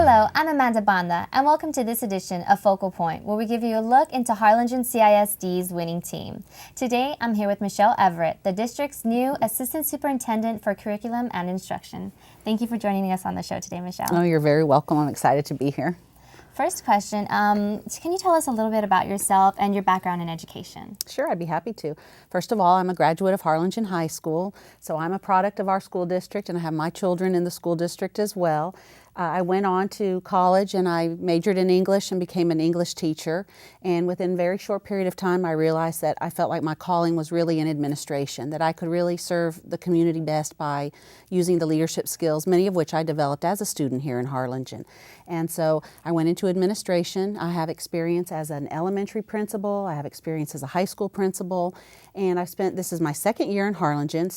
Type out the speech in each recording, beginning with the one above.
Hello, I'm Amanda Banda, and welcome to this edition of Focal Point, where we give you a look into Harlingen CISD's winning team. Today, I'm here with Michelle Everett, the district's new Assistant Superintendent for Curriculum and Instruction. Thank you for joining us on the show today, Michelle. Oh, you're very welcome. I'm excited to be here. First question, can you tell us a little bit about yourself and your background in education? Sure, I'd be happy to. First of all, I'm a graduate of Harlingen High School, so I'm a product of our school district, and I have my children in the school district as well. I went on to college and I majored in English and became an English teacher. And within a very short period of time, I realized that I felt like my calling was really in administration, that I could really serve the community best by using the leadership skills, many of which I developed as a student here in Harlingen. And so I went into administration. I have experience as an elementary principal. I have experience as a high school principal. And this is my second year in Harlingen,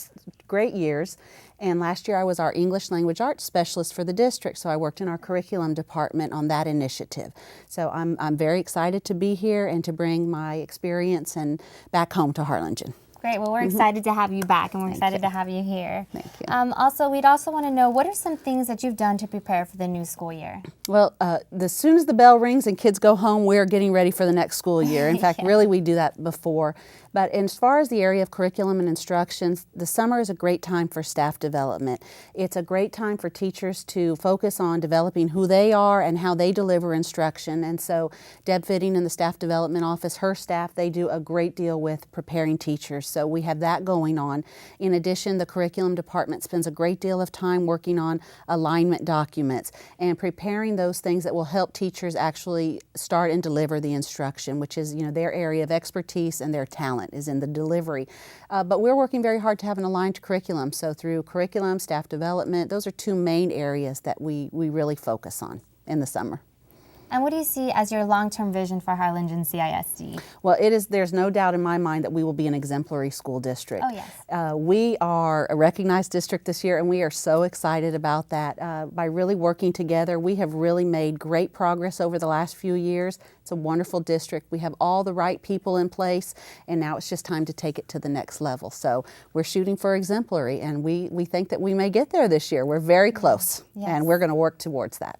great years. And last year I was our English Language Arts Specialist for the district, so I worked in our curriculum department on that initiative. So I'm very excited to be here and to bring my experience and back home to Harlingen. Great. Well, we're excited to have you back, and we're excited to have you here. Thank you. We'd also want to know, what are some things that you've done to prepare for the new school year? Well, as soon as the bell rings and kids go home, we're getting ready for the next school year. In fact, really, we do that before. But as far as the area of curriculum and instructions, the summer is a great time for staff development. It's a great time for teachers to focus on developing who they are and how they deliver instruction. And so Deb Fitting in the Staff Development Office, her staff, they do a great deal with preparing teachers. So we have that going on. In addition, the curriculum department spends a great deal of time working on alignment documents and preparing those things that will help teachers actually start and deliver the instruction, which is, their area of expertise and their talent is in the delivery. But we're working very hard to have an aligned curriculum. So through curriculum, staff development, those are two main areas that we really focus on in the summer. And what do you see as your long-term vision for Harlingen CISD? Well, there's no doubt in my mind that we will be an exemplary school district. Oh, yes. We are a recognized district this year, and we are so excited about that. By really working together, we have really made great progress over the last few years. It's a wonderful district. We have all the right people in place, and now it's just time to take it to the next level. So we're shooting for exemplary, and we think that we may get there this year. We're very close, yes. And we're going to work towards that.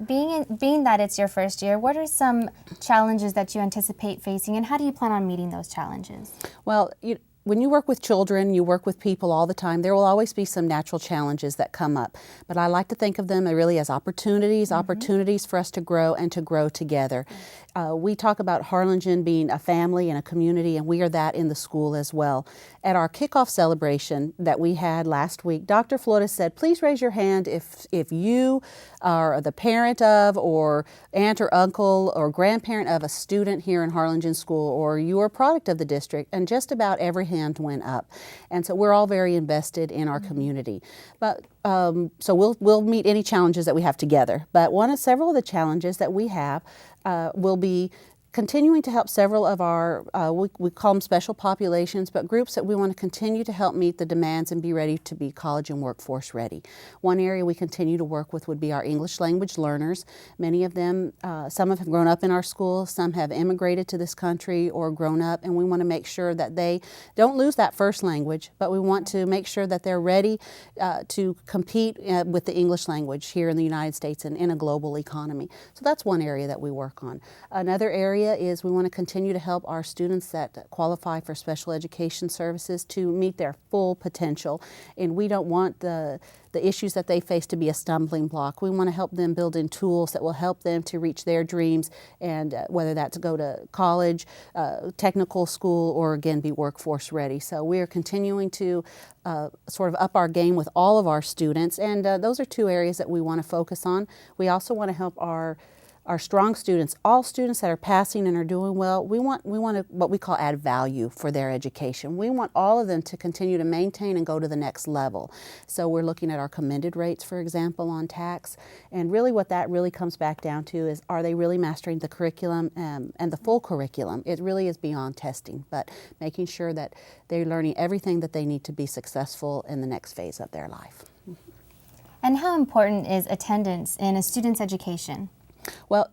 Being that it's your first year, what are some challenges that you anticipate facing, and how do you plan on meeting those challenges? Well, when you work with children, you work with people all the time, there will always be some natural challenges that come up. But I like to think of them really as opportunities, opportunities for us to grow and to grow together. We talk about Harlingen being a family and a community, and we are that in the school as well. At our kickoff celebration that we had last week, Dr. Flores said, please raise your hand if you are the parent of, or aunt or uncle or grandparent of a student here in Harlingen School, or you are a product of the district, and just about every hand went up. And so we're all very invested in our community. But so we'll meet any challenges that we have together. But several of the challenges that we have will be continuing to help several of our, we call them special populations, but groups that we want to continue to help meet the demands and be ready to be college and workforce ready. One area we continue to work with would be our English language learners. Many of them, some have grown up in our school, some have immigrated to this country or grown up, and we want to make sure that they don't lose that first language, but we want to make sure that they're ready to compete with the English language here in the United States and in a global economy. So that's one area that we work on. Another area is we want to continue to help our students that qualify for special education services to meet their full potential. And we don't want the issues that they face to be a stumbling block. We want to help them build in tools that will help them to reach their dreams, and whether that's go to college, technical school, or again be workforce ready. So we are continuing to sort of up our game with all of our students, and those are two areas that we want to focus on. We also want to help our strong students, all students that are passing and are doing well. We want to what we call add value for their education. We want all of them to continue to maintain and go to the next level. So we're looking at our commended rates, for example, on tax, and really what that really comes back down to is, are they really mastering the curriculum and the full curriculum? It really is beyond testing, but making sure that they're learning everything that they need to be successful in the next phase of their life. And how important is attendance in a student's education? Well,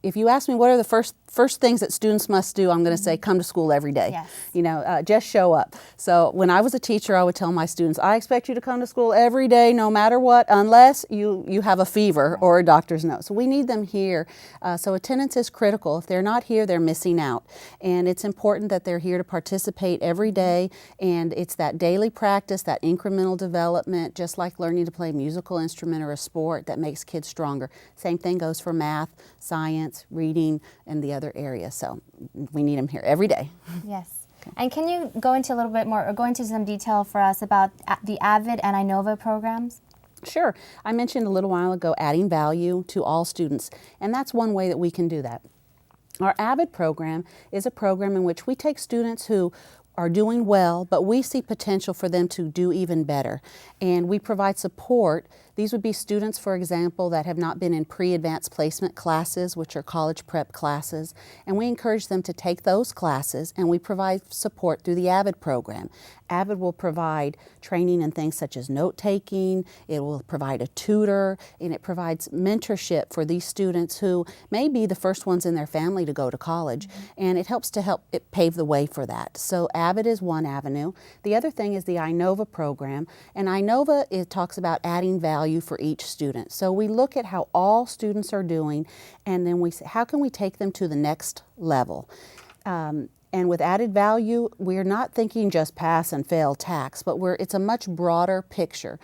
if you ask me what are the first first things that students must do, I'm going to say come to school every day. Yes. You know, just show up. So when I was a teacher, I would tell my students, I expect you to come to school every day, no matter what, unless you have a fever or a doctor's note. So we need them here. So attendance is critical. If they're not here, they're missing out. And it's important that they're here to participate every day. And it's that daily practice, that incremental development, just like learning to play a musical instrument or a sport, that makes kids stronger. Same thing goes for math, science, reading, and the other areas. So we need them here every day. Yes. Okay. And can you go into a little bit more, or go into some detail for us about the AVID and INOVA programs? Sure. I mentioned a little while ago adding value to all students, and that's one way that we can do that. Our AVID program is a program in which we take students who are doing well, but we see potential for them to do even better. And we provide support. These would be students, for example, that have not been in pre-advanced placement classes, which are college prep classes. And we encourage them to take those classes, and we provide support through the AVID program. AVID will provide training in things such as note-taking, it will provide a tutor, and it provides mentorship for these students who may be the first ones in their family to go to college, and it helps it pave the way for that. So AVID is one avenue. The other thing is the INOVA program, and INOVA, it talks about adding value for each student. So we look at how all students are doing, and then we say, how can we take them to the next level? And with added value, we're not thinking just pass and fail tax, but it's a much broader picture.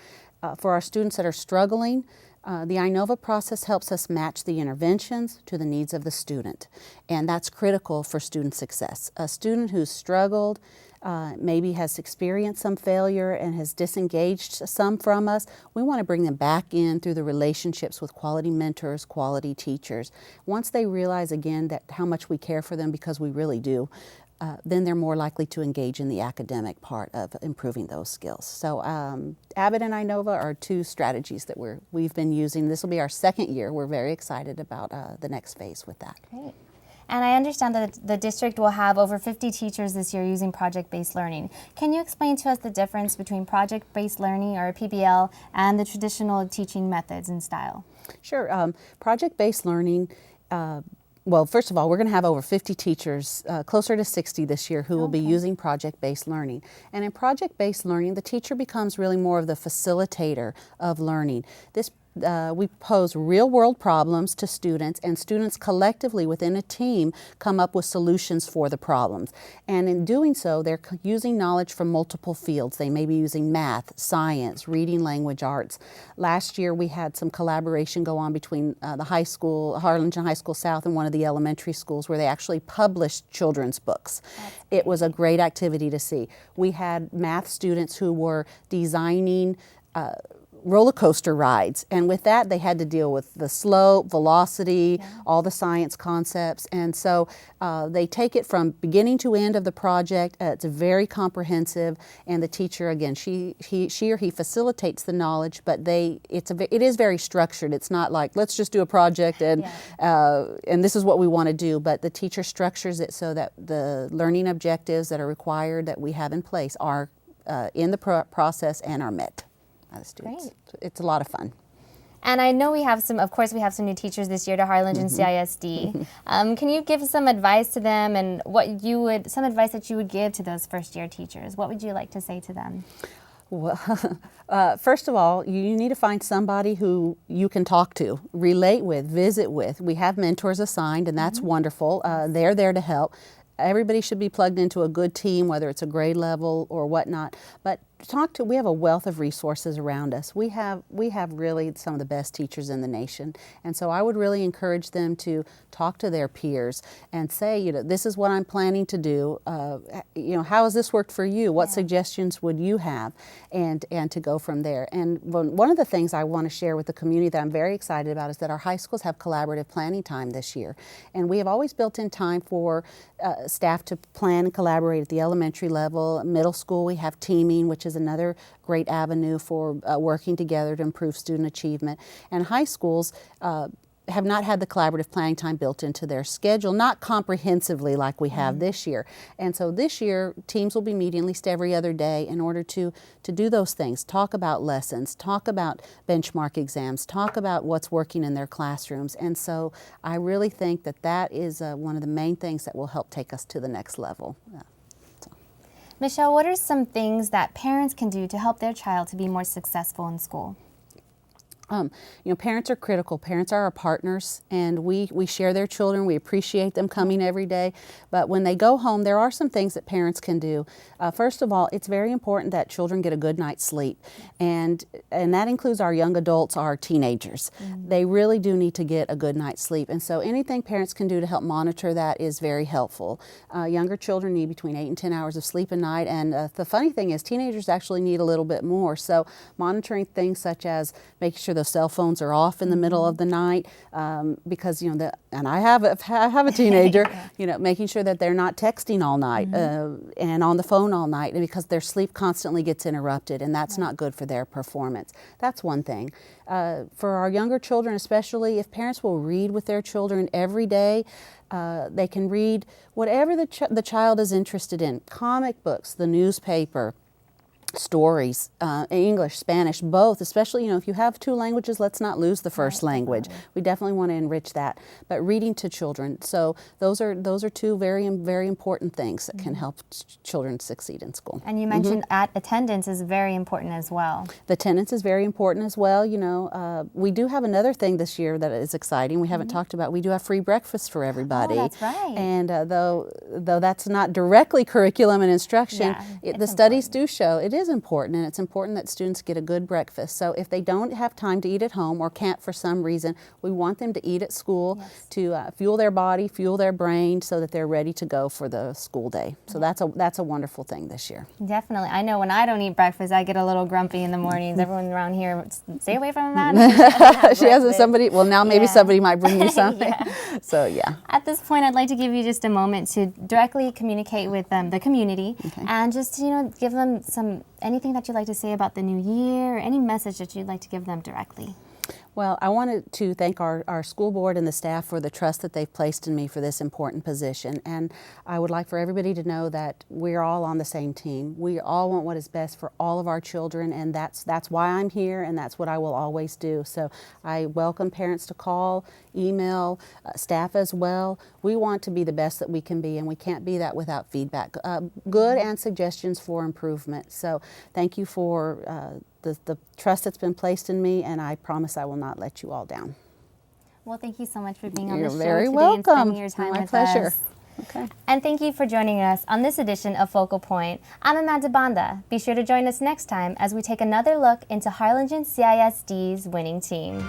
For our students that are struggling, the INOVA process helps us match the interventions to the needs of the student, and that's critical for student success. A student who's struggled, maybe has experienced some failure and has disengaged some from us, we want to bring them back in through the relationships with quality mentors, quality teachers. Once they realize again that how much we care for them, because we really do, then they're more likely to engage in the academic part of improving those skills. So AVID and INOVA are two strategies that we've been using. This will be our second year. We're very excited about the next phase with that. Great. And I understand that the district will have over 50 teachers this year using project-based learning. Can you explain to us the difference between project-based learning, or PBL, and the traditional teaching methods and style? Sure. Project-based learning, well, first of all, we're going to have over 50 teachers, closer to 60 this year, who will be using project-based learning. And in project-based learning, the teacher becomes really more of the facilitator of learning. We pose real-world problems to students, and students collectively within a team come up with solutions for the problems. And in doing so, they're using knowledge from multiple fields. They may be using math, science, reading, language arts. Last year, we had some collaboration go on between the high school, Harlingen High School South, and one of the elementary schools, where they actually published children's books. It was a great activity to see. We had math students who were designing roller coaster rides, and with that they had to deal with the slope, velocity, all the science concepts, and so they take it from beginning to end of the project. It's very comprehensive, and the teacher, again, she or he facilitates the knowledge, but it is very structured. It's not like, let's just do a project and this is what we want to do, but the teacher structures it so that the learning objectives that are required that we have in place are in the process and are met by the students. Great. It's a lot of fun. And I know we have some new teachers this year to Harlingen CISD. Can you give some advice to them, and some advice that you would give to those first-year teachers? What would you like to say to them? Well, first of all, you need to find somebody who you can talk to, relate with, visit with. We have mentors assigned, and that's wonderful. They're there to help. Everybody should be plugged into a good team, whether it's a grade level or whatnot. But we have a wealth of resources around us. We have really some of the best teachers in the nation. And so I would really encourage them to talk to their peers and say, this is what I'm planning to do. How has this worked for you? What suggestions would you have? And to go from there. And one of the things I want to share with the community that I'm very excited about is that our high schools have collaborative planning time this year. And we have always built in time for staff to plan and collaborate at the elementary level. Middle school, we have teaming, which is another great avenue for working together to improve student achievement. And high schools, have not had the collaborative planning time built into their schedule, not comprehensively like we have this year. And so this year, teams will be meeting at least every other day in order to do those things, talk about lessons, talk about benchmark exams, talk about what's working in their classrooms. And so I really think that that is one of the main things that will help take us to the next level. Michelle, what are some things that parents can do to help their child to be more successful in school? You know, parents are critical. Parents are our partners, and we share their children. We appreciate them coming every day. But when they go home, there are some things that parents can do. First of all, it's very important that children get a good night's sleep, and that includes our young adults, our teenagers. They really do need to get a good night's sleep, and so anything parents can do to help monitor that is very helpful. Younger children need between 8 and 10 hours of sleep a night, and the funny thing is teenagers actually need a little bit more. So monitoring things such as making sure those cell phones are off in the middle of the night, because you know, and I have a teenager. You know, making sure that they're not texting all night and on the phone all night, and because their sleep constantly gets interrupted, and that's not good for their performance. That's one thing. For our younger children, especially, if parents will read with their children every day, they can read whatever the child is interested in: comic books, the newspaper, stories, English, Spanish, both, especially, you know, if you have two languages, let's not lose the first language. We definitely want to enrich that. But reading to children, so those are two very, very important things that can help children succeed in school. And you mentioned attendance is very important as well. The attendance is very important as well. You know, we do have another thing this year that is exciting. We haven't talked about. We do have free breakfast for everybody. Oh, that's right. And though that's not directly curriculum and instruction, the studies do show it is important, and it's important that students get a good breakfast. So if they don't have time to eat at home or can't for some reason, we want them to eat at school to fuel their body, fuel their brain, so that they're ready to go for the school day. So that's a wonderful thing this year. Definitely. I know when I don't eat breakfast, I get a little grumpy in the mornings. Everyone around here, stay away from that. She has somebody. Well, now maybe somebody might bring you something. So yeah. At this point, I'd like to give you just a moment to directly communicate with the community, and just, you know, give them anything that you'd like to say about the new year, or any message that you'd like to give them directly. Well, I wanted to thank our school board and the staff for the trust that they've placed in me for this important position. And I would like for everybody to know that we're all on the same team. We all want what is best for all of our children, and that's why I'm here, and that's what I will always do. So I welcome parents to call, email, staff as well. We want to be the best that we can be, and we can't be that without feedback, good and suggestions for improvement. So thank you for the trust that's been placed in me, and I promise I will not let you all down. Well, thank you so much for being on the show today. You're very welcome. And spending your time My with pleasure. us. Okay. And thank you for joining us on this edition of Focal Point. I'm Amanda Banda. Be sure to join us next time as we take another look into Harlingen CISD's winning team.